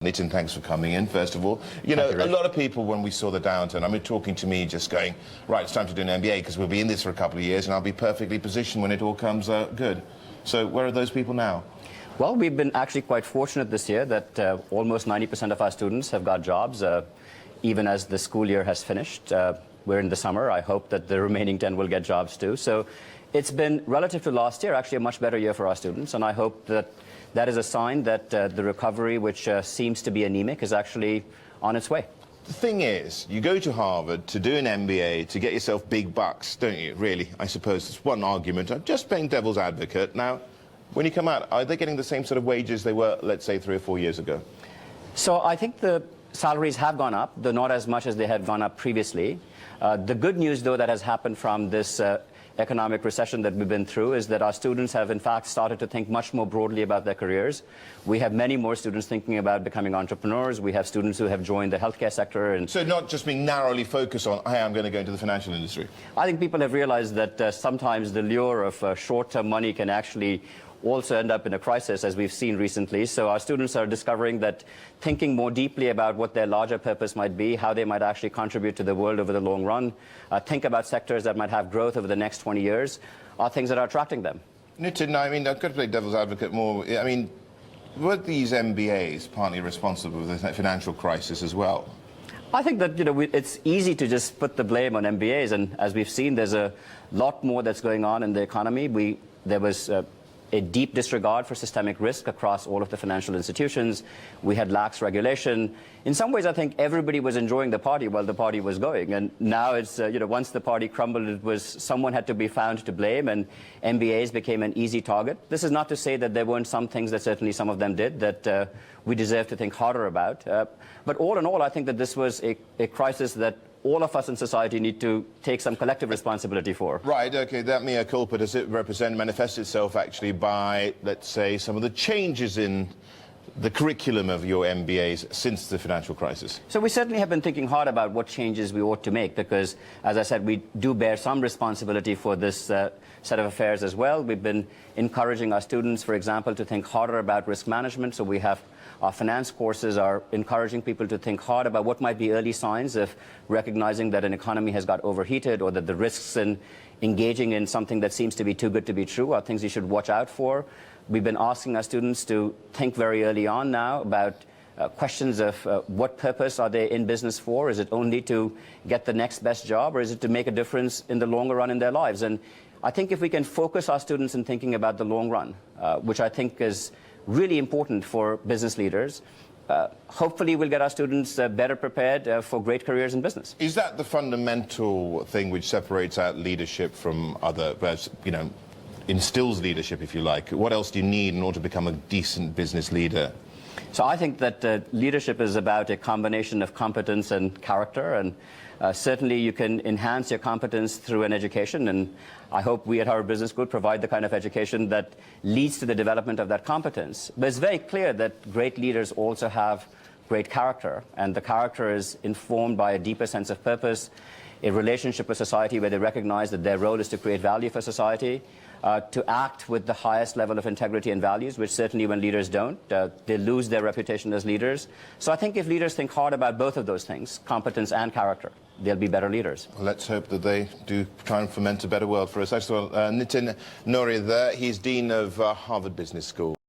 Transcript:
Nitin, thanks for coming in, first of all. You know, a lot of people, when we saw the downturn, I mean, talking to me, just going, right, it's time to do an MBA because we'll be in this for a couple of years and I'll be perfectly positioned when it all comes good. So where are those people now? Well, we've been actually quite fortunate this year that almost 90% of our students have got jobs, even as the school year has finished. We're in the summer. I hope that the remaining 10 will get jobs too. So it's been, relative to last year, actually a much better year for our students. And I hope that that is a sign that the recovery, which seems to be anemic, is actually on its way. The thing is, you go to Harvard to do an MBA to get yourself big bucks, don't you? Really, I suppose it's one argument. I'm just playing devil's advocate. Now, when you come out, are they getting the same sort of wages they were, let's say, 3 or 4 years ago? So I think the salaries have gone up, though not as much as they had gone up previously. The good news, though, that has happened from this economic recession that we've been through is that our students have, in fact, started to think much more broadly about their careers. We have many more students thinking about becoming entrepreneurs. We have students who have joined the healthcare sector. And so not just being narrowly focused on, hey, I'm going to go into the financial industry. I think people have realized that sometimes the lure of short-term money can actually also end up in a crisis, as we've seen recently. So our students are discovering that thinking more deeply about what their larger purpose might be, how they might actually contribute to the world over the long run, think about sectors that might have growth over the next 20 years, are things that are attracting them. Nitin, I mean, I've got to play devil's advocate more. I mean, were these MBAs partly responsible for the financial crisis as well? I think that, you know, it's easy to just put the blame on MBAs, and as we've seen, there's a lot more that's going on in the economy. There was a deep disregard for systemic risk across all of the financial institutions. We had lax regulation. In some ways, I think everybody was enjoying the party while the party was going. And now it's, you know, once the party crumbled, it was someone had to be found to blame, and MBAs became an easy target. This is not to say that there weren't some things that certainly some of them did that we deserve to think harder about. But all in all, I think that this was a crisis that all of us in society need to take some collective responsibility for. Right, okay, that mea culpa, does it manifest itself actually by, let's say, some of the changes in the curriculum of your MBAs since the financial crisis? So we certainly have been thinking hard about what changes we ought to make because, as I said, we do bear some responsibility for this set of affairs as well. We've been encouraging our students, for example, to think harder about risk management. So we have our finance courses are encouraging people to think hard about what might be early signs of recognizing that an economy has got overheated or that the risks in engaging in something that seems to be too good to be true are things you should watch out for. We've been asking our students to think very early on now about questions of what purpose are they in business for? Is it only to get the next best job, or is it to make a difference in the longer run in their lives? And I think if we can focus our students in thinking about the long run, which I think is really important for business leaders, hopefully we'll get our students better prepared for great careers in business. Is that the fundamental thing which separates out leadership from other, you know, instills leadership, if you like? What else do you need in order to become a decent business leader? So I think that leadership is about a combination of competence and character, and certainly you can enhance your competence through an education, and I hope we at Harvard Business School provide the kind of education that leads to the development of that competence. But it's very clear that great leaders also have great character, and the character is informed by a deeper sense of purpose, a relationship with society where they recognize that their role is to create value for society, to act with the highest level of integrity and values, which certainly when leaders don't, they lose their reputation as leaders. So I think if leaders think hard about both of those things, competence and character, they'll be better leaders. Well, let's hope that they do try and foment a better world for us. Nitin Nohria there, he's Dean of Harvard Business School.